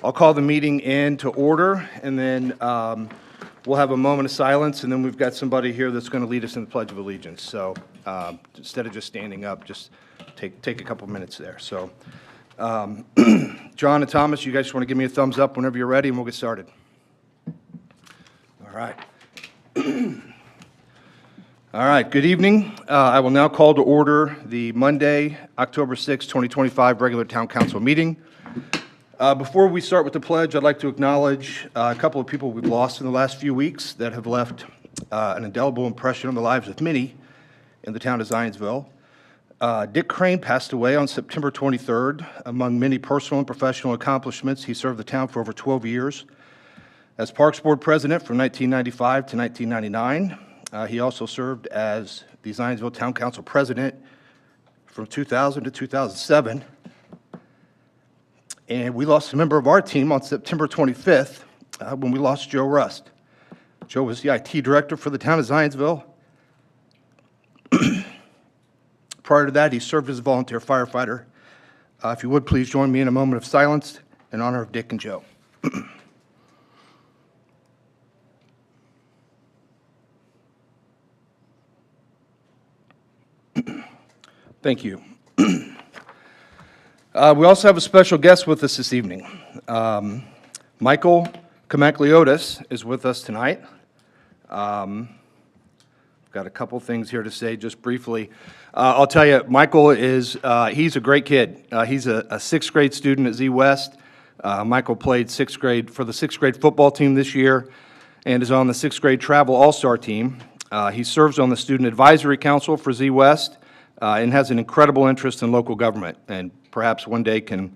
I'll call the meeting in to order, and then we'll have a moment of silence, and then we've got somebody here that's going to lead us in the Pledge of Allegiance. So instead of just standing up, just take a couple minutes there. So John and Thomas, you guys just want to give me a thumbs up whenever you're ready, and we'll get started. All right. All right, good evening. I will now call to order the Monday, October 6, 2025 regular Town Council meeting. Before we start with the pledge, I'd like to acknowledge a couple of people we've lost in the last few weeks that have left an indelible impression on the lives of many in the town of Zionsville. Dick Crane passed away on September 23rd. Among many personal and professional accomplishments, he served the town for over 12 years. As Parks Board President from 1995 to 1999, he also served as the Zionsville Town Council President from 2000 to 2007. And we lost a member of our team on September 25th when we lost Joe Rust. Joe was the IT Director for the town of Zionsville. Prior to that, he served as a volunteer firefighter. If you would, please join me in a moment of silence in honor of Dick and Joe. Thank you. We also have a special guest with us this evening. Michael Kamakliotis is with us tonight. Got a couple things here to say just briefly. I'll tell you, Michael is, he's a great kid. He's a sixth grade student at Z West. Michael played sixth grade for the sixth grade football team this year and is on the sixth grade travel all-star team. He serves on the Student Advisory Council for Z West and has an incredible interest in local government, and perhaps one day can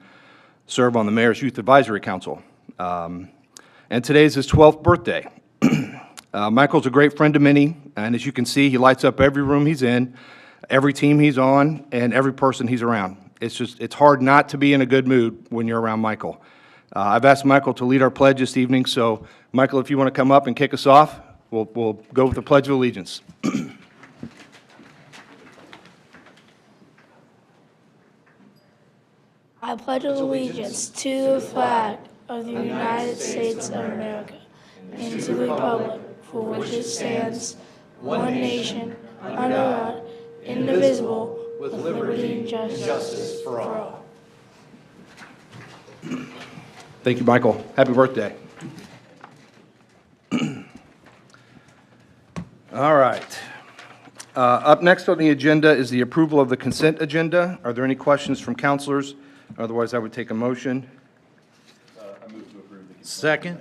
serve on the Mayor's Youth Advisory Council. And today's his 12th birthday. Michael's a great friend to many, and as you can see, he lights up every room he's in, every team he's on, and every person he's around. It's hard not to be in a good mood when you're around Michael. I've asked Michael to lead our pledge this evening, so Michael, if you want to come up and kick us off, we'll go with the Pledge of Allegiance. I pledge allegiance to the flag of the United States of America and to the republic for which it stands, one nation, under God, indivisible, with liberty and justice for all. Thank you, Michael. Happy birthday. All right. Up next on the agenda is the approval of the consent agenda. Are there any questions from councilors? Otherwise, I would take a motion. I move to approve the consent. Second.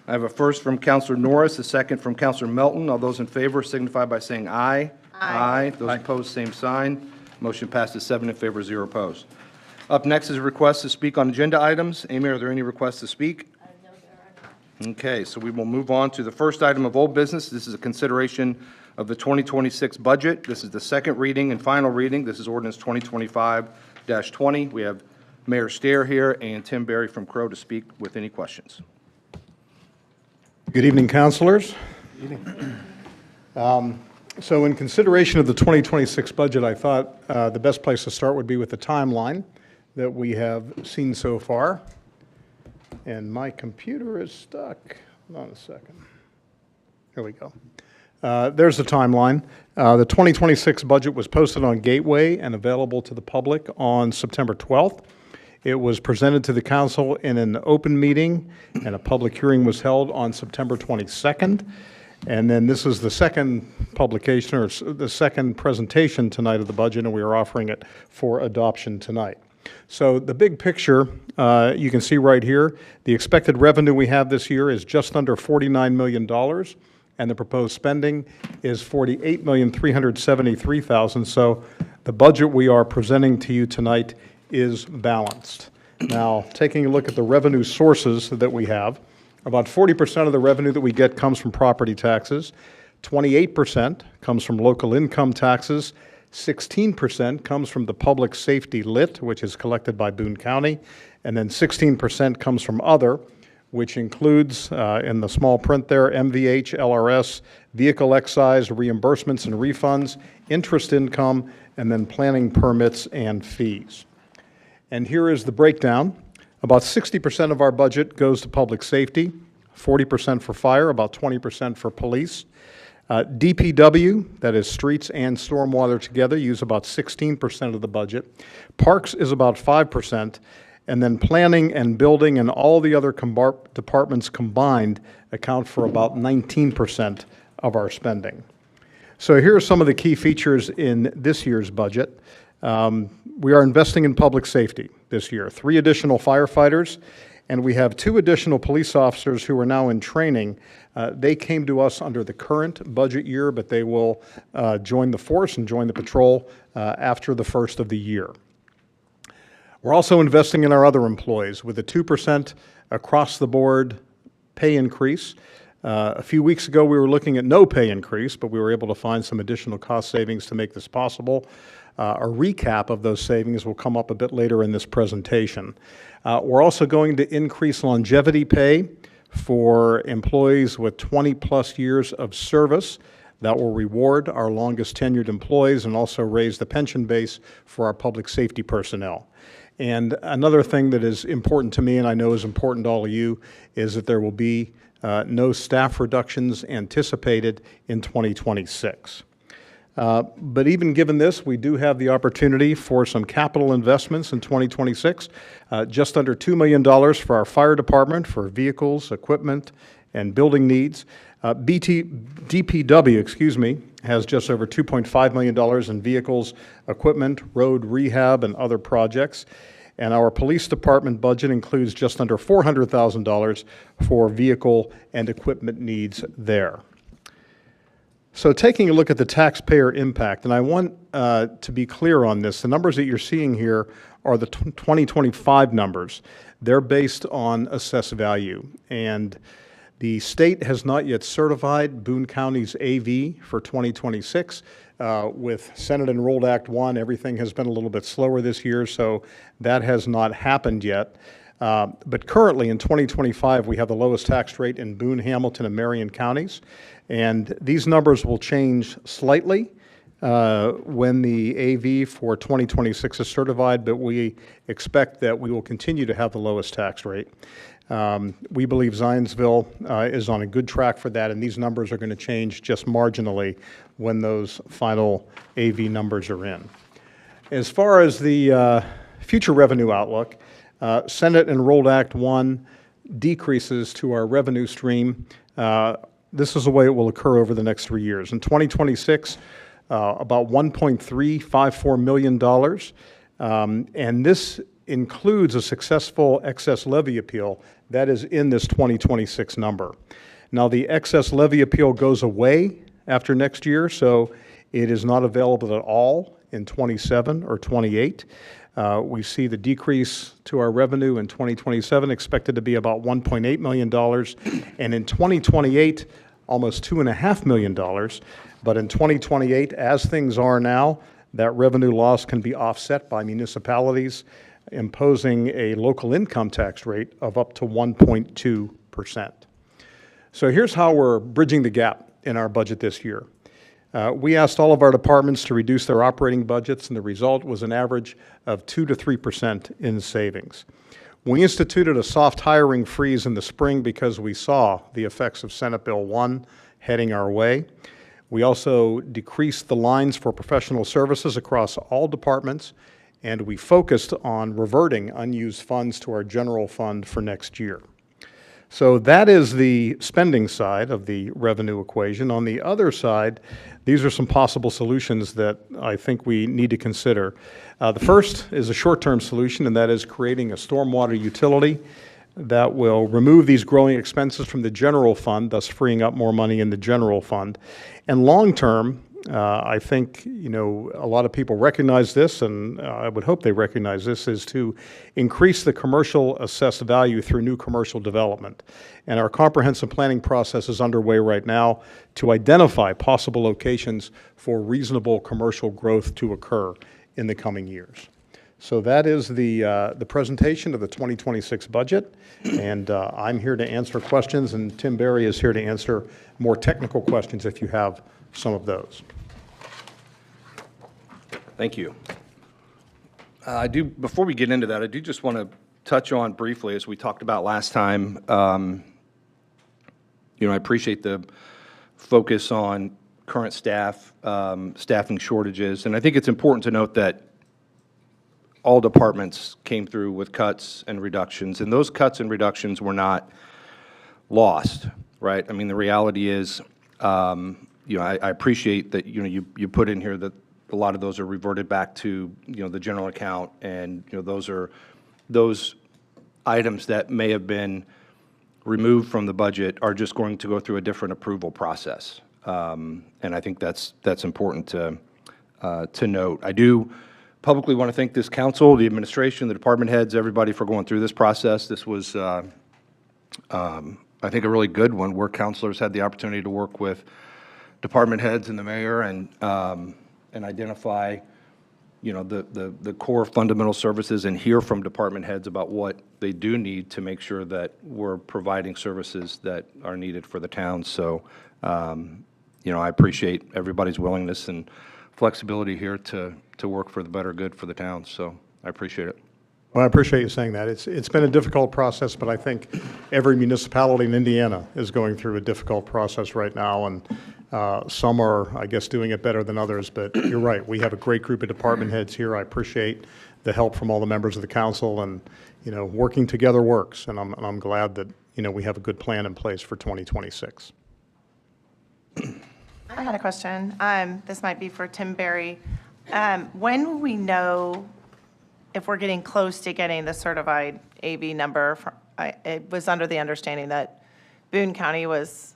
I have a first from Councilor Norris, a second from Councilor Melton. All those in favor signify by saying aye. Aye. Those opposed, same sign. Motion passes 7 in favor, 0 opposed. Up next is a request to speak on agenda items. Amy, are there any requests to speak? No, there are not. Okay, so we will move on to the first item of old business. This is a consideration of the 2026 budget. This is the second reading and final reading. This is ordinance 2025-20. We have Mayor Stair here and Tim Berry from Crow to speak with any questions. Good evening, councilors. Good evening. So in consideration of the 2026 budget, I thought the best place to start would be with the timeline that we have seen so far. And my computer is stuck. Hold on a second. Here we go. There's the timeline. The 2026 budget was posted on Gateway and available to the public on September 12th. It was presented to the council in an open meeting, and a public hearing was held on September 22nd. And then this is the second publication, or the second presentation tonight of the budget, and we are offering it for adoption tonight. So the big picture, you can see right here, the expected revenue we have this year is just under $49 million, and the proposed spending is $48,373,000. So the budget we are presenting to you tonight is balanced. Now, taking a look at the revenue sources that we have, about 40% of the revenue that we get comes from property taxes, 28% comes from local income taxes, 16% comes from the public safety lit, which is collected by Boone County, and then 16% comes from other, which includes, in the small print there, MVH, LRS, vehicle excise, reimbursements and refunds, interest income, and then planning permits and fees. And here is the breakdown. About 60% of our budget goes to public safety, 40% for fire, about 20% for police. DPW, that is streets and stormwater together, use about 16% of the budget. Parks is about 5%, and then planning and building and all the other departments combined account for about 19% of our spending. So here are some of the key features in this year's budget. We are investing in public safety this year, 3 additional firefighters, and we have 2 additional police officers who are now in training. They came to us under the current budget year, but they will join the force and join the patrol after the first of the year. We're also investing in our other employees with a 2% across-the-board pay increase. A few weeks ago, we were looking at no pay increase, but we were able to find some additional cost savings to make this possible. A recap of those savings will come up a bit later in this presentation. We're also going to increase longevity pay for employees with 20-plus years of service. That will reward our longest tenured employees and also raise the pension base for our public safety personnel. And another thing that is important to me, and I know is important to all of you, is that there will be no staff reductions anticipated in 2026. But even given this, we do have the opportunity for some capital investments in 2026, just under $2 million for our fire department for vehicles, equipment, and building needs. DPW, has just over $2.5 million in vehicles, equipment, road rehab, and other projects. And our police department budget includes just under $400,000 for vehicle and equipment needs there. So taking a look at the taxpayer impact, and I want to be clear on this, the numbers that you're seeing here are the 2025 numbers. They're based on assessed value, and the state has not yet certified Boone County's AV for 2026. With Senate Enrolled Act 1, everything has been a little bit slower this year, so that has not happened yet. But currently in 2025, we have the lowest tax rate in Boone, Hamilton, and Marion counties. And these numbers will change slightly when the AV for 2026 is certified, but we expect that we will continue to have the lowest tax rate. We believe Zionsville is on a good track for that, and these numbers are going to change just marginally when those final AV numbers are in. As far as the future revenue outlook, Senate Enrolled Act 1 decreases to our revenue stream. This is the way it will occur over the next 3 years. In 2026, about $1.354 million, and this includes a successful excess levy appeal that is in this 2026 number. Now, the excess levy appeal goes away after next year, so it is not available at all in 27 or 28. We see the decrease to our revenue in 2027 expected to be about $1.8 million, and in 2028, almost $2.5 million. But in 2028, as things are now, that revenue loss can be offset by municipalities imposing a local income tax rate of up to 1.2%. So here's how we're bridging the gap in our budget this year. We asked all of our departments to reduce their operating budgets, and the result was an average of 2 to 3% in savings. We instituted a soft hiring freeze in the spring because we saw the effects of Senate Bill 1 heading our way. We also decreased the lines for professional services across all departments, and we focused on reverting unused funds to our general fund for next year. So that is the spending side of the revenue equation. On the other side, these are some possible solutions that I think we need to consider. The first is a short-term solution, and that is creating a stormwater utility that will remove these growing expenses from the general fund, thus freeing up more money in the general fund. And long-term, I think, a lot of people recognize this, and I would hope they recognize this, is to increase the commercial assessed value through new commercial development. And our comprehensive planning process is underway right now to identify possible locations for reasonable commercial growth to occur in the coming years. So that is the presentation of the 2026 budget, and I'm here to answer questions, and Tim Berry is here to answer more technical questions if you have some of those. Thank you. Before we get into that, I do just want to touch on briefly, as we talked about last time, I appreciate the focus on current staff, staffing shortages, and I think it's important to note that all departments came through with cuts and reductions, and those cuts and reductions were not lost, right? I mean, the reality is, I appreciate that, you put in here that a lot of those are reverted back to, the general account, and, those items that may have been removed from the budget are just going to go through a different approval process. And I think that's important to note. I do publicly want to thank this council, the administration, the department heads, everybody for going through this process. This was, I think, a really good one where counselors had the opportunity to work with department heads and the mayor and identify, the core fundamental services and hear from department heads about what they do need to make sure that we're providing services that are needed for the town. So, I appreciate everybody's willingness and flexibility here to work for the better good for the town. So I appreciate it. Well, I appreciate you saying that. It's been a difficult process, but I think every municipality in Indiana is going through a difficult process right now, and some are, I guess, doing it better than others. But you're right. We have a great group of department heads here. I appreciate the help from all the members of the council, and working together works. And I'm glad that we have a good plan in place for 2026. I had a question. This might be for Tim Berry. When will we know if we're getting close to getting the certified AV number? It was under the understanding that Boone County was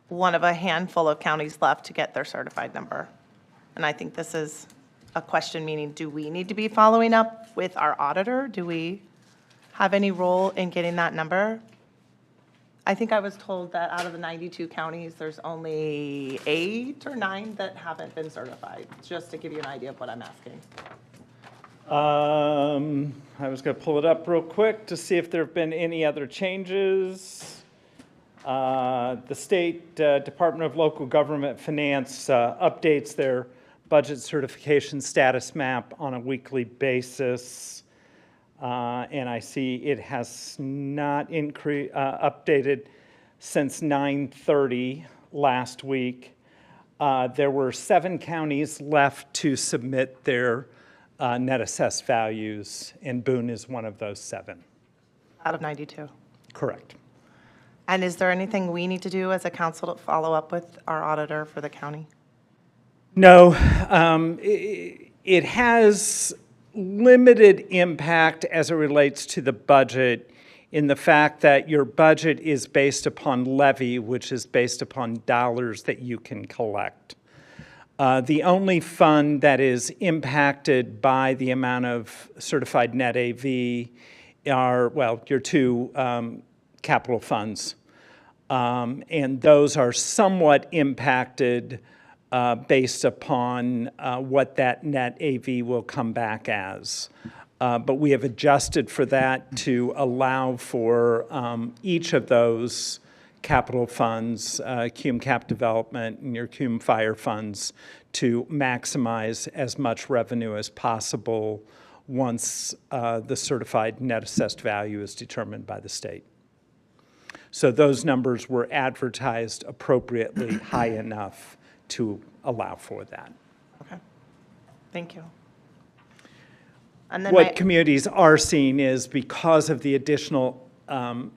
one of a handful of counties left to get their certified number. And I think this is a question, meaning, do we need to be following up with our auditor? Do we have any role in getting that number? I think I was told that out of the 92 counties, there's only 8 or 9 that haven't been certified, just to give you an idea of what I'm asking. I was going to pull it up real quick to see if there have been any other changes. The State Department of Local Government Finance updates their budget certification status map on a weekly basis. And I see it has not updated since 9/30 last week. There were 7 counties left to submit their net assessed values, and Boone is one of those 7. Out of 92. Correct. And is there anything we need to do as a council to follow up with our auditor for the county? No, it has limited impact as it relates to the budget in the fact that your budget is based upon levy, which is based upon dollars that you can collect. The only fund that is impacted by the amount of certified net AV are, your 2 capital funds. And those are somewhat impacted based upon what that net AV will come back as. But we have adjusted for that to allow for each of those capital funds, CUME Cap Development and your CUME Fire funds, to maximize as much revenue as possible once the certified net assessed value is determined by the state. So those numbers were advertised appropriately high enough to allow for that. Okay. Thank you. And then What communities are seeing is, because of the additional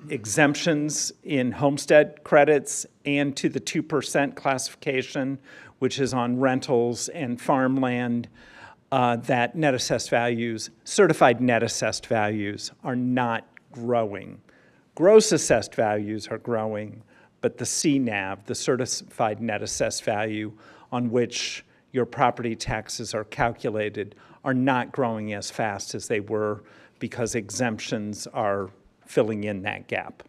exemptions in homestead credits and to the 2% classification, which is on rentals and farmland, that net assessed values, certified net assessed values, are not growing. Gross assessed values are growing, but the CNAV, the certified net assessed value on which your property taxes are calculated, are not growing as fast as they were because exemptions are filling in that gap.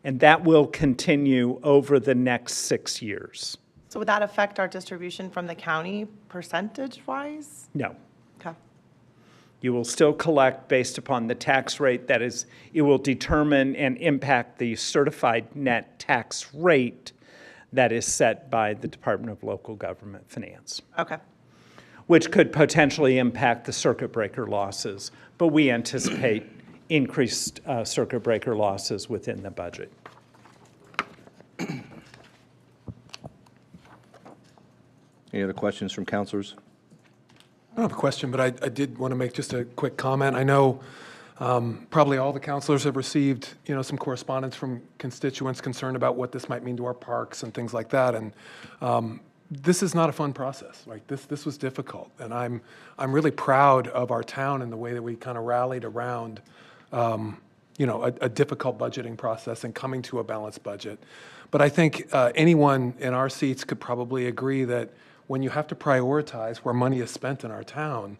And that will continue over the next 6 years. So would that affect our distribution from the county percentage-wise? No. Okay. You will still collect based upon the tax rate. That is, it will determine and impact the certified net tax rate that is set by the Department of Local Government Finance, Okay. which could potentially impact the circuit breaker losses. But we anticipate increased circuit breaker losses within the budget. Any other questions from counselors? I don't have a question, but I did want to make just a quick comment. I know probably all the counselors have received, some correspondence from constituents concerned about what this might mean to our parks and things like that. And this is not a fun process. Like this was difficult, and I'm really proud of our town and the way that we kind of rallied around, a difficult budgeting process and coming to a balanced budget. But I think anyone in our seats could probably agree that when you have to prioritize where money is spent in our town,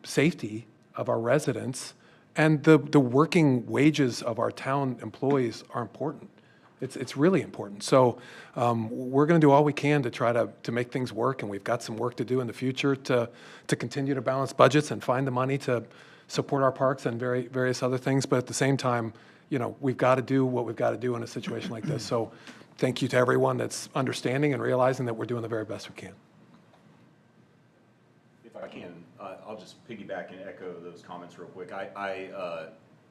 safety of our residents and the working wages of our town employees are important. It's really important. So we're going to do all we can to try to make things work, and we've got some work to do in the future to continue to balance budgets and find the money to support our parks and various other things. But at the same time, we've got to do what we've got to do in a situation like this. So thank you to everyone that's understanding and realizing that we're doing the very best we can. If I can, I'll just piggyback and echo those comments real quick. I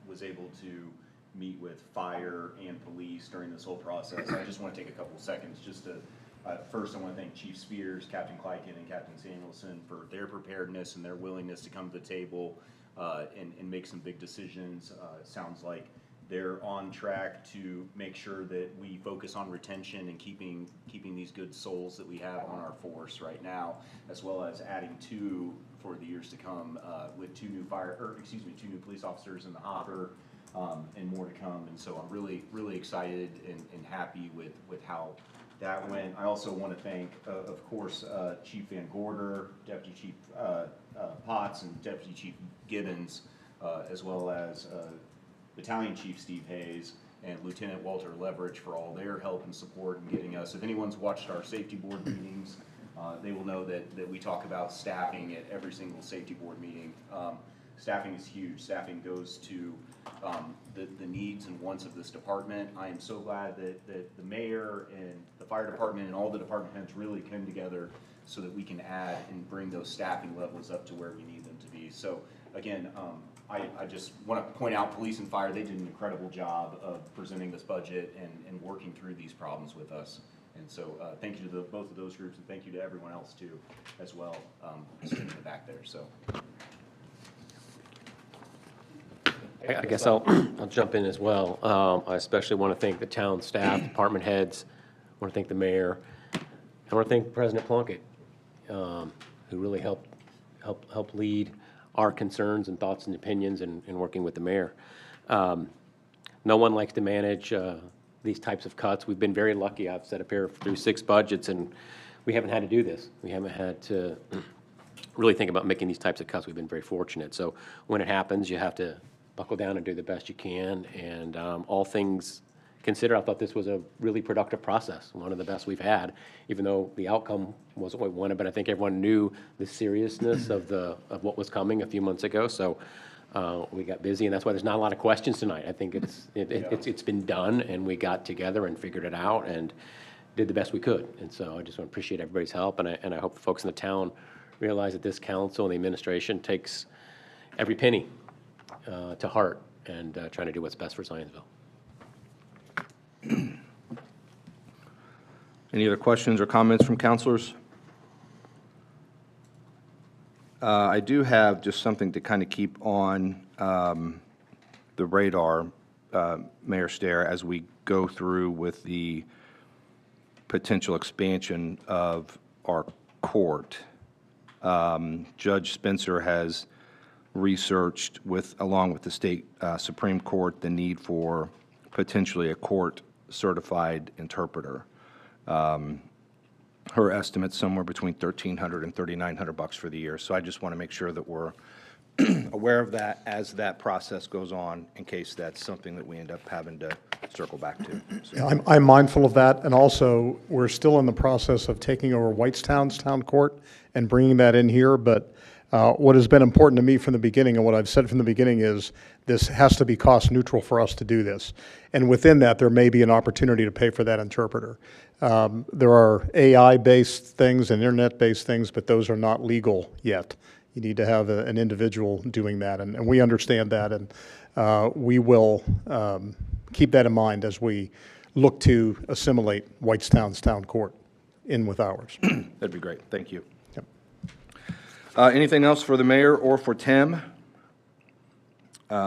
was able to meet with fire and police during this whole process. I just want to take a couple seconds just to, first I want to thank Chief Spears, Captain Klykin, and Captain Samuelson for their preparedness and their willingness to come to the table and make some big decisions. It sounds like they're on track to make sure that we focus on retention and keeping these good souls that we have on our force right now, as well as adding 2 for the years to come with 2 new police officers in the hopper and more to come. And so I'm really excited and happy with how that went. I also want to thank, of course, Chief Van Gorder, Deputy Chief Potts, and Deputy Chief Gibbons, as well as Battalion Chief Steve Hayes and Lieutenant Walter Leverage for all their help and support in getting us. If anyone's watched our safety board meetings, they will know that we talk about staffing at every single safety board meeting. Staffing is huge. Staffing goes to the needs and wants of this department. I am so glad that the mayor and the fire department and all the department heads really came together so that we can add and bring those staffing levels up to where we need them to be. So again, I just want to point out police and fire, they did an incredible job of presenting this budget and working through these problems with us. And so thank you to both of those groups, and thank you to everyone else too, as well, sitting in the back there. So. I guess I'll jump in as well. I especially want to thank the town staff, department heads. I want to thank the mayor. I want to thank President Plunkett, who really helped lead our concerns and thoughts and opinions in working with the mayor. No one likes to manage these types of cuts. We've been very lucky. I've sat up here through 6 budgets, and we haven't had to do this. We haven't had to really think about making these types of cuts. We've been very fortunate. So when it happens, you have to buckle down and do the best you can. And all things considered, I thought this was a really productive process, one of the best we've had, even though the outcome wasn't what we wanted. But I think everyone knew the seriousness of what was coming a few months ago. So we got busy, and that's why there's not a lot of questions tonight. I think it's been done, and we got together and figured it out and did the best we could. And so I just want to appreciate everybody's help, and I hope the folks in the town realize that this council and the administration takes every penny to heart and trying to do what's best for Zionsville. Any other questions or comments from counselors? I do have just something to kind of keep on the radar, Mayor Stair, as we go through with the potential expansion of our court. Judge Spencer has researched along with the state Supreme Court, the need for potentially a court-certified interpreter. Her estimate's somewhere between $1,300 and $3,900 for the year. So I just want to make sure that we're aware of that as that process goes on, in case that's something that we end up having to circle back to. So. Yeah, I'm mindful of that, and also, we're still in the process of taking over Whitestown's town court and bringing that in here, but what has been important to me from the beginning, and what I've said from the beginning, is this has to be cost neutral for us to do this. And within that, there may be an opportunity to pay for that interpreter. There are AI-based things and internet-based things, but those are not legal yet. You need to have an individual doing that, and we understand that. And we will keep that in mind as we look to assimilate Whitestown's town court in with ours. That'd be great. Thank you. Yep. Anything else for the mayor or for Tim?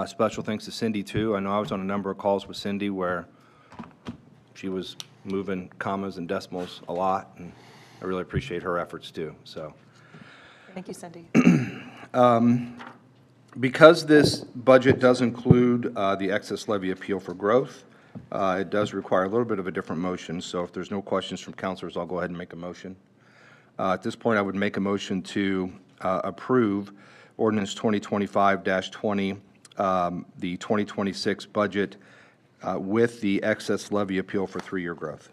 Special thanks to Cindy, too. I know I was on a number of calls with Cindy where she was moving commas and decimals a lot, and I really appreciate her efforts, too. So, Thank you, Cindy. because this budget does include the excess levy appeal for growth, it does require a little bit of a different motion. So if there's no questions from councilors, I'll go ahead and make a motion. At this point, I would make a motion to approve ordinance 2025-20, the 2026 budget with the excess levy appeal for 3-year growth.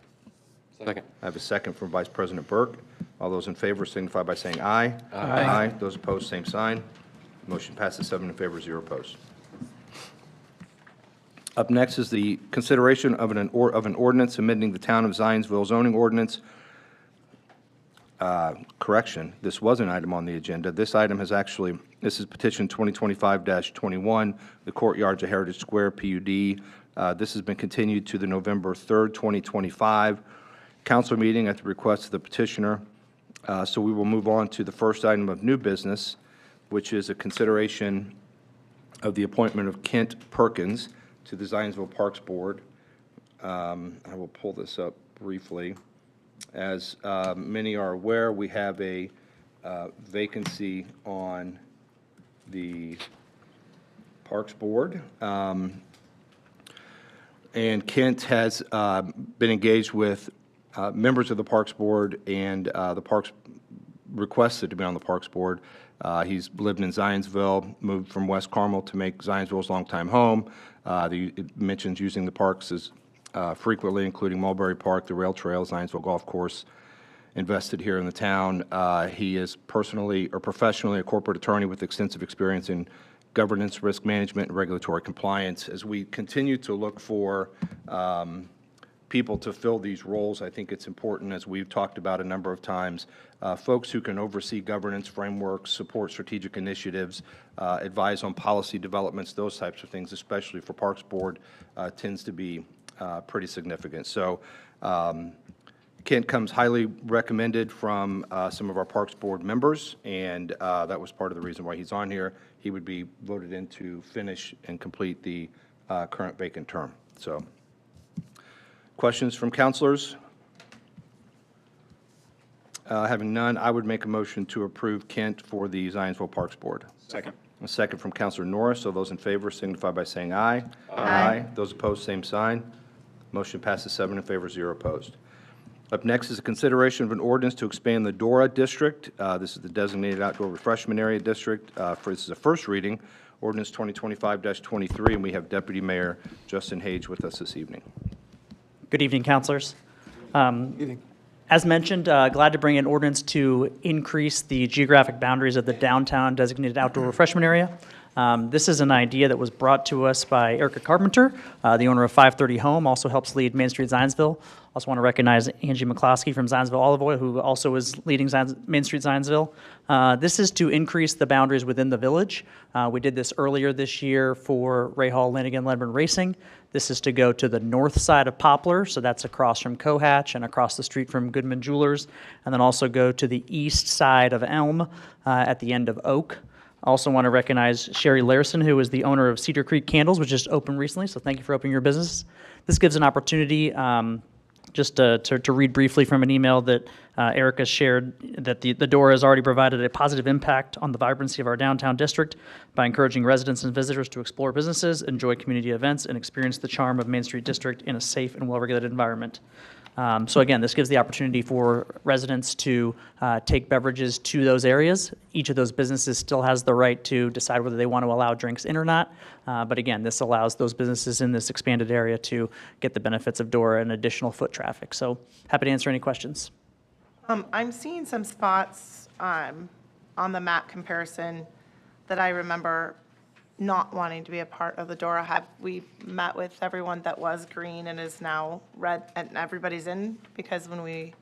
Second. I have a second from Vice President Burke. All those in favor signify by saying aye. Aye. Those opposed, same sign. Motion passes 7 in favor, 0 opposed. Up next is the consideration of an ordinance amending the Town of Zionsville zoning ordinance. Correction, this was an item on the agenda. This item has actually, this is petition 2025-21, the Courtyards of Heritage Square PUD. This has been continued to the November 3rd, 2025 council meeting at the request of the petitioner. So we will move on to the first item of new business, which is a consideration of the appointment of Kent Perkins to the Zionsville Parks Board. I will pull this up briefly. As many are aware, we have a vacancy on the Parks Board. And Kent has been engaged with members of the Parks Board, and the Parks requested to be on the Parks Board. He's lived in Zionsville, moved from West Carmel to make Zionsville his longtime home. It mentions using the parks as frequently, including Mulberry Park, the rail trail, Zionsville Golf Course, invested here in the town. He is personally or professionally a corporate attorney with extensive experience in governance, risk management, and regulatory compliance. As we continue to look for people to fill these roles, I think it's important, as we've talked about a number of times, folks who can oversee governance frameworks, support strategic initiatives, advise on policy developments, those types of things, especially for Parks Board, tends to be pretty significant. So Kent comes highly recommended from some of our Parks Board members, and that was part of the reason why he's on here. He would be voted in to finish and complete the current vacant term. So, questions from councilors? Having none, I would make a motion to approve Kent for the Zionsville Parks Board. Second. A second from Councilor Norris. So those in favor signify by saying aye. Aye. Those opposed, same sign. Motion passes 7 in favor, 0 opposed. Up next is a consideration of an ordinance to expand the Dora District. This is the designated outdoor refreshment area district. This is a first reading, ordinance 2025-23, and we have Deputy Mayor Justin Hage with us this evening. Good evening, councilors. As mentioned, glad to bring an ordinance to increase the geographic boundaries of the downtown designated outdoor refreshment area. This is an idea that was brought to us by Erica Carpenter, the owner of 530 Home, also helps lead Main Street Zionsville. Also want to recognize Angie McCloskey from Zionsville Olive Oil, who also is leading Main Street Zionsville. This is to increase the boundaries within the village. We did this earlier this year for Ray Hall, Lanigan, Ledburn Racing. This is to go to the north side of Poplar, so that's across from Cohatch and across the street from Goodman Jewelers, and then also go to the east side of Elm at the end of Oak. Also want to recognize Sherry Larson, who is the owner of Cedar Creek Candles, which just opened recently, so thank you for opening your business. This gives an opportunity just to read briefly from an email that Erica shared, that the Dora has already provided a positive impact on the vibrancy of our downtown district by encouraging residents and visitors to explore businesses, enjoy community events, and experience the charm of Main Street District in a safe and well-regulated environment. So again, this gives the opportunity for residents to take beverages to those areas. Each of those businesses still has the right to decide whether they want to allow drinks in or not. But again, this allows those businesses in this expanded area to get the benefits of Dora and additional foot traffic. So happy to answer any questions. I'm seeing some spots on the map comparison that I remember not wanting to be a part of the Dora. Have we met with everyone that was green and is now red, and everybody's in? Because when we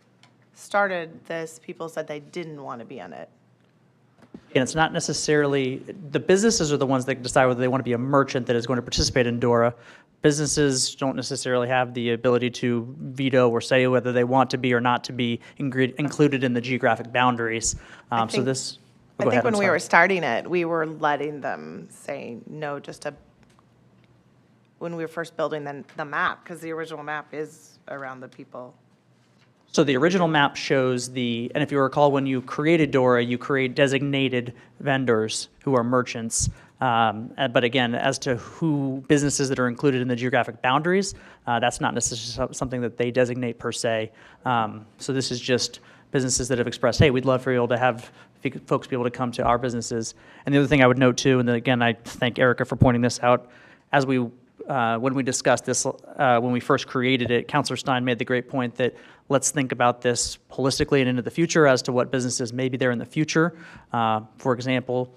started this, people said they didn't want to be in it. And it's not necessarily, the businesses are the ones that decide whether they want to be a merchant that is going to participate in DORA. Businesses don't necessarily have the ability to veto or say whether they want to be or not to be included in the geographic boundaries. So think- this, I go think ahead, I'm when we sorry. were starting it, we were letting them say no, when we were first building the map, because the original map is around the people. So the original map shows and if you recall, when you created DORA, you create designated vendors who are merchants. But again, as to who businesses that are included in the geographic boundaries, that's not necessarily something that they designate per se. So this is just businesses that have expressed, hey, we'd love for you to have folks be able to come to our businesses. And the other thing I would note too, and then again, I thank Erica for pointing this out, as when we discussed this, when we first created it, Councilor Stein made the great point that let's think about this holistically and into the future as to what businesses may be there in the future. For example,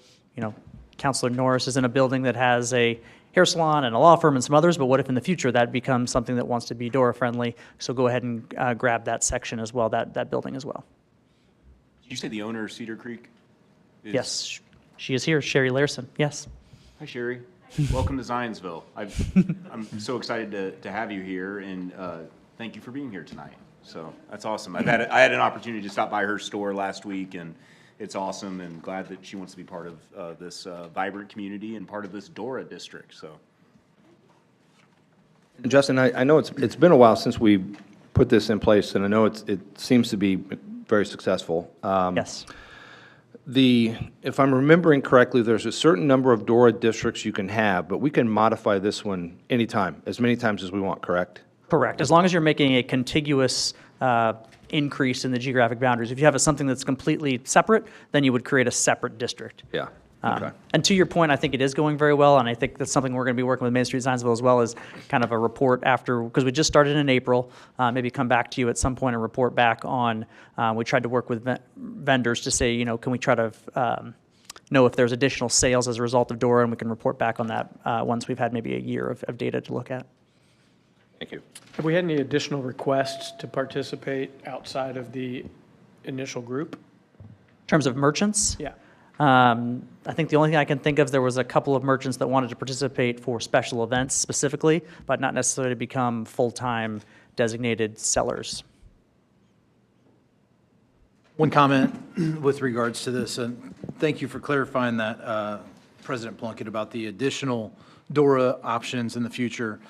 Councilor Norris is in a building that has a hair salon and a law firm and some others, but what if in the future that becomes something that wants to be DORA friendly? So go ahead and grab that section as well, that building as well. Did you say the owner of Cedar Creek? Yes, she is here, Sherry Larson, yes. Hi, Sherry. Welcome to Zionsville. I'm so excited to have you here, and thank you for being here tonight. So that's awesome. I had an opportunity to stop by her store last week, and it's awesome, and glad that she wants to be part of this vibrant community and part of this DORA district. So, Justin, I know it's been a while since we put this in place, and I know it seems to be very successful. Yes. If I'm remembering correctly, there's a certain number of DORA districts you can have, but we can modify this one anytime, as many times as we want, correct? Correct, as long as you're making a contiguous increase in the geographic boundaries. If you have something that's completely separate, then you would create a separate district. Yeah, okay. And to your point, I think it is going very well, and I think that's something we're going to be working with Main Street Zionsville as well as kind of a report after, because we just started in April, maybe come back to you at some point and report back on, we tried to work with vendors to say, can we try to know if there's additional sales as a result of DORA, and we can report back on that once we've had maybe a year of data to look at. Thank you. Have we had any additional requests to participate outside of the initial group? In terms of merchants? Yeah. I think the only thing I can think of, there was a couple of merchants that wanted to participate for special events specifically, but not necessarily to become full-time designated sellers. One comment with regards to this, and thank you for clarifying that, President Plunkett, about the additional DORA options in the future.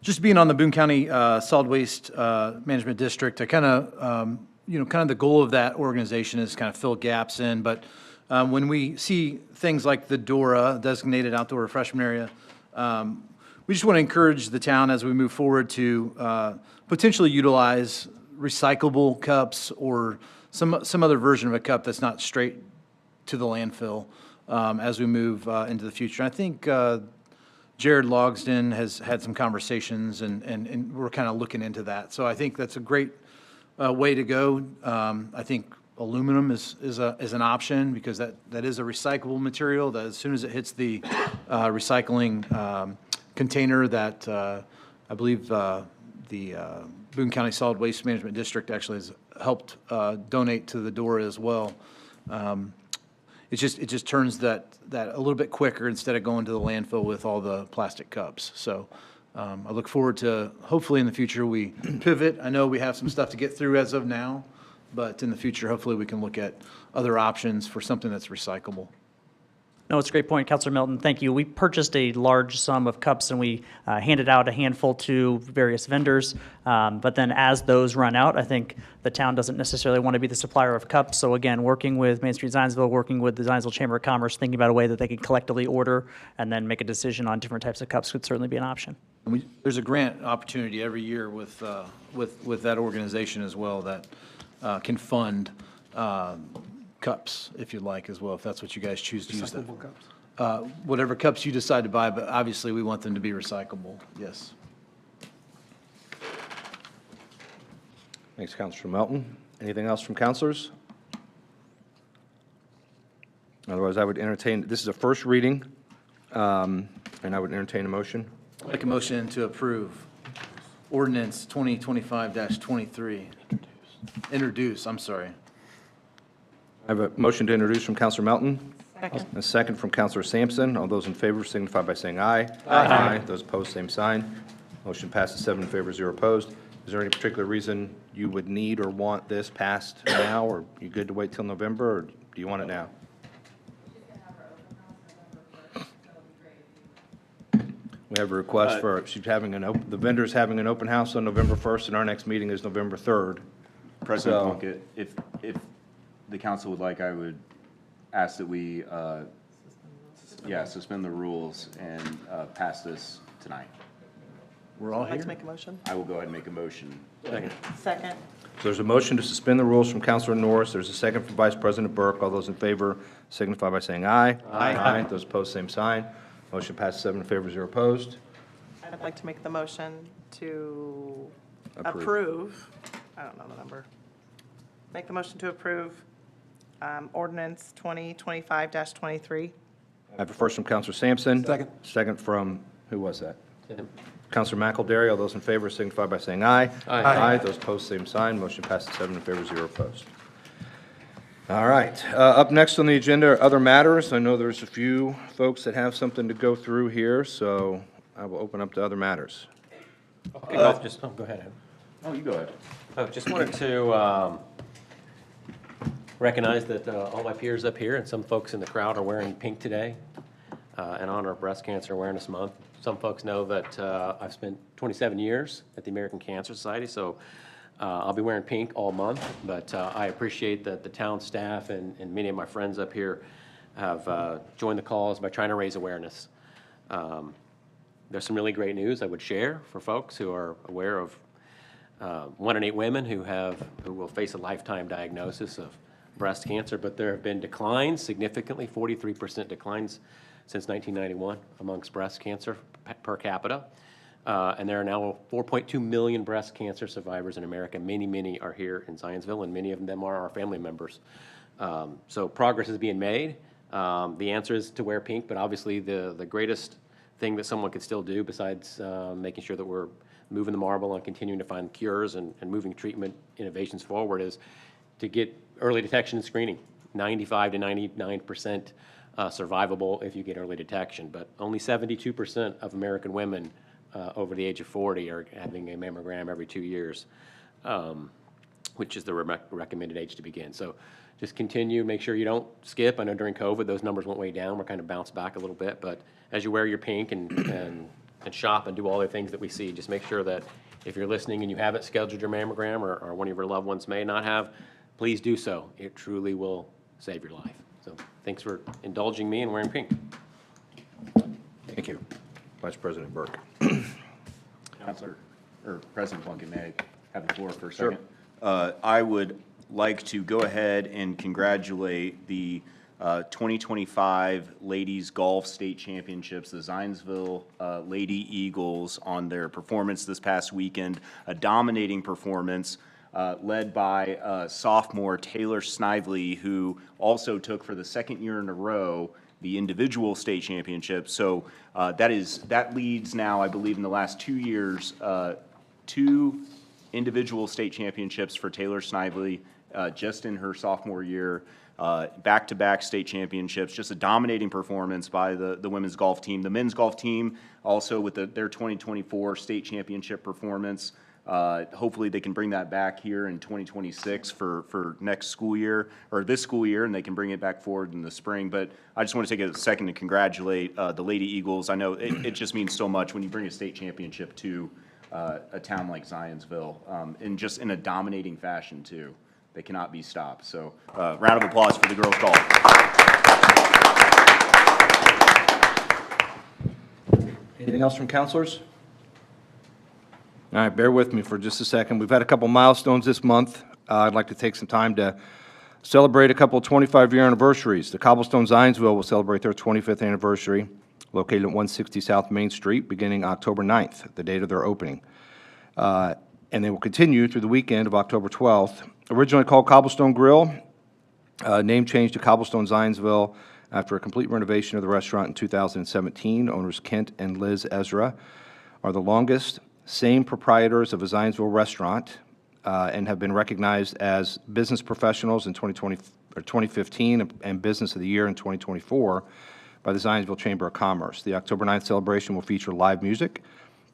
Just being on the Boone County Solid Waste Management District, I kind of, the goal of that organization is kind of fill gaps in, but when we see things like the DORA, Designated Outdoor Refreshment Area, we just want to encourage the town as we move forward to potentially utilize recyclable cups or some other version of a cup that's not straight to the landfill as we move into the future. And I think Jared Logsdon has had some conversations, and we're kind of looking into that. So I think that's a great way to go. I think aluminum is an option because that is a recyclable material that as soon as it hits the recycling container that I believe the Boone County Solid Waste Management District actually has helped donate to the DORA as well. It just turns that a little bit quicker instead of going to the landfill with all the plastic cups. So I look forward to, hopefully in the future, we pivot. I know we have some stuff to get through as of now, but in the future, hopefully we can look at other options for something that's recyclable. No, it's a great point, Councilor Melton. Thank you. We purchased a large sum of cups and we handed out a handful to various vendors. But then as those run out, I think the town doesn't necessarily want to be the supplier of cups. So again, working with Main Street Zionsville, working with the Zionsville Chamber of Commerce, thinking about a way that they can collectively order and then make a decision on different types of cups could certainly be an option. There's a grant opportunity every year with that organization as well that can fund cups, if you'd like, as well, if that's what you guys choose to use them. Recyclable cups? Whatever cups you decide to buy, but obviously we want them to be recyclable, yes. Thanks, Councilor Melton. Anything else from councilors? Otherwise, I would entertain, this is a first reading, and I would entertain a motion. Make a motion to approve ordinance 2025-23. Introduce, I'm sorry. I have a motion to introduce from Counselor Melton. Second. A second from Counselor Sampson. All those in favor signify by saying aye. Aye. Those opposed, same sign. Motion passes 7 in favor, 0 opposed. Is there any particular reason you would need or want this passed now, or you good to wait till November, or do you want it now? We have a request for, she's having the vendor's having an open house on November 1st, and our next meeting is November 3rd. President So- Plunkett, if the council would like, I would ask that we, suspend the rules and pass this tonight. We're all I'd like here? to make a motion. I will go ahead and make a motion. Second. So there's a motion to suspend the rules from Counselor Norris. There's a second from Vice President Burke. All those in favor signify by saying aye. Aye. Those opposed, same sign. Motion passes 7 in favor, 0 opposed. I'd like to make the motion to Approve. approve, I don't know the number. Make the motion to approve ordinance 2025-23. I have a first from Counselor Sampson. Second. Second from, who was that? Tim. Counselor McElderry. All those in favor signify by saying aye. Aye. Those opposed, same sign. Motion passes 7 in favor, 0 opposed. All right. Up next on the agenda are other matters. I know there's a few folks that have something to go through here, so I will open up to other matters. Go ahead, Adam. Oh, you go ahead. Just wanted to recognize that all my peers up here and some folks in the crowd are wearing pink today in honor of Breast Cancer Awareness Month. Some folks know that I've spent 27 years at the American Cancer Society, so I'll be wearing pink all month, but I appreciate that the town staff and many of my friends up here have joined the cause by trying to raise awareness. There's some really great news I would share for folks who are aware of 1 in 8 women who will face a lifetime diagnosis of breast cancer, but there have been declines, significantly, 43% declines since 1991 amongst breast cancer per capita. And there are now 4.2 million breast cancer survivors in America. Many are here in Zionsville, and many of them are our family members. So progress is being made. The answer is to wear pink, but obviously the greatest thing that someone could still do besides making sure that we're moving the marble on continuing to find cures and moving treatment innovations forward is to get early detection and screening. 95 to 99% survivable if you get early detection, but only 72% of American women over the age of 40 are having a mammogram every 2 years, which is the recommended age to begin. So just continue, make sure you don't skip. I know during COVID, those numbers went way down. We're kind of bounced back a little bit, but as you wear your pink and shop and do all the things that we see, just make sure that if you're listening and you haven't scheduled your mammogram or one of your loved ones may not have, please do so. It truly will save your life. So thanks for indulging me and wearing pink. Thank you. Vice President Burke. Counselor, or President Plunkett, may I have the floor for a Sure. second? I would like to go ahead and congratulate the 2025 Ladies Golf State Championships, the Zionsville Lady Eagles, on their performance this past weekend, a dominating performance led by sophomore Taylor Snively, who also took for the second year in a row the individual state championship. So that leads now, I believe, in the last 2 years, 2 individual state championships for Taylor Snively just in her sophomore year. Back-to-back state championships, just a dominating performance by the women's golf team. The men's golf team also with their 2024 state championship performance. Hopefully they can bring that back here in 2026 for next school year, or this school year, and they can bring it back forward in the spring. But I just want to take a second to congratulate the Lady Eagles. I know it just means so much when you bring a state championship to a town like Zionsville, and just in a dominating fashion too. They cannot be stopped. So round of applause for the girls' golf. Anything else from counselors? All right, bear with me for just a second. We've had a couple milestones this month. I'd like to take some time to celebrate a couple 25-year anniversaries. The Cobblestone Zionsville will celebrate their 25th anniversary, located at 160 South Main Street, beginning October 9th, the date of their opening. And they will continue through the weekend of October 12th. Originally called Cobblestone Grill, name changed to Cobblestone Zionsville after a complete renovation of the restaurant in 2017. Owners Kent and Liz Ezra are the longest same proprietors of a Zionsville restaurant and have been recognized as business professionals in 2020 2015 and Business of the Year in 2024 by the Zionsville Chamber of Commerce. The October 9th celebration will feature live music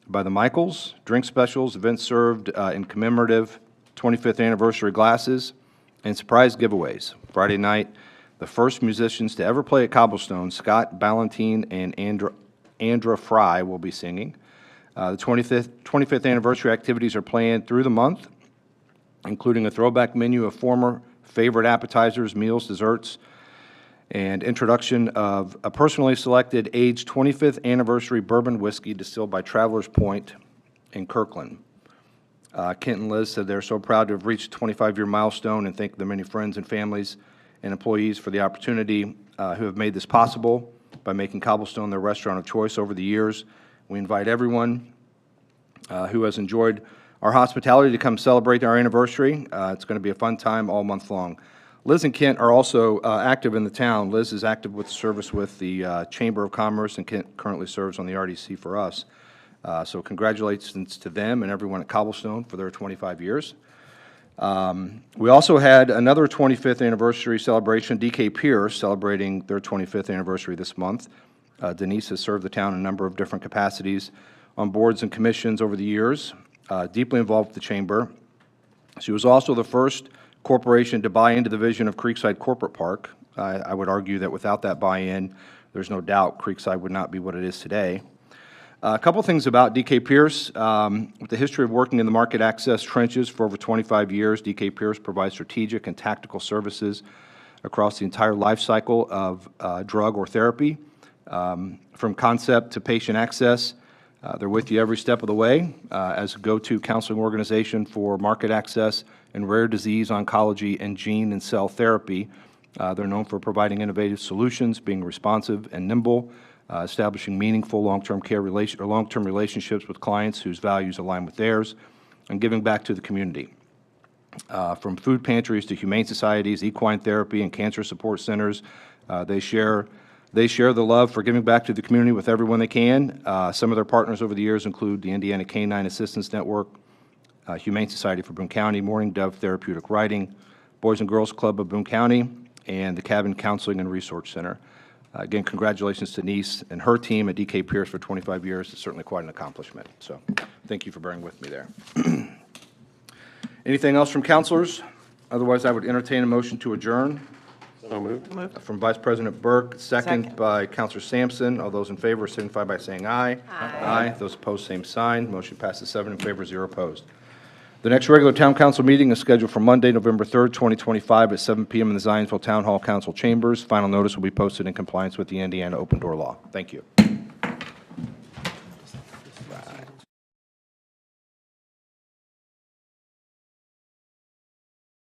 by the Michaels, drink specials, events served in commemorative 25th anniversary glasses, and surprise giveaways. Friday night, the first musicians to ever play at Cobblestone, Scott Ballantine and Andra Fry, will be singing. The 25th anniversary activities are planned through the month, including a throwback menu of former favorite appetizers, meals, desserts, and introduction of a personally selected aged 25th anniversary bourbon whiskey distilled by Travelers Point in Kirkland. Kent and Liz said they're so proud to have reached a 25-year milestone and thank their many friends and families and employees for the opportunity who have made this possible by making Cobblestone their restaurant of choice over the years. We invite everyone who has enjoyed our hospitality to come celebrate our anniversary. It's going to be a fun time all month long. Liz and Kent are also active in the town. Liz is active with service with the Chamber of Commerce, and Kent currently serves on the RDC for us. So congratulations to them and everyone at Cobblestone for their 25 years. We also had another 25th anniversary celebration, DK Pierce, celebrating their 25th anniversary this month. Denise has served the town in a number of different capacities on boards and commissions over the years, deeply involved with the Chamber. She was also the first corporation to buy into the vision of Creekside Corporate Park. I would argue that without that buy-in, there's no doubt Creekside would not be what it is today. A couple things about DK Pierce. With the history of working in the market access trenches for over 25 years, DK Pierce provides strategic and tactical services across the entire life cycle of drug or therapy. From concept to patient access, they're with you every step of the way as a go-to counseling organization for market access and rare disease oncology and gene and cell therapy. They're known for providing innovative solutions, being responsive and nimble, establishing meaningful long-term relationships with clients whose values align with theirs, and giving back to the community. From food pantries to humane societies, equine therapy, and cancer support centers, they share the love for giving back to the community with everyone they can. Some of their partners over the years include the Indiana Canine Assistance Network, Humane Society for Boone County, Morning Dove Therapeutic Riding, Boys and Girls Club of Boone County, and the Cabin Counseling and Resource Center. Again, congratulations to Denise and her team at DK Pierce for 25 years. It's certainly quite an accomplishment. So thank you for bearing with me there. Anything else from councilors? Otherwise, I would entertain a motion to adjourn. So moved. From Vice President Burke, second Second. by Councilor Sampson. All those in favor signify by saying aye. Aye. Those opposed, same sign. Motion passes 7 in favor, 0 opposed. The next regular Town Council meeting is scheduled for Monday, November 3rd, 2025 at 7 p.m. in the Zionsville Town Hall Council Chambers. Final notice will be posted in compliance with the Indiana Open Door Law. Thank you.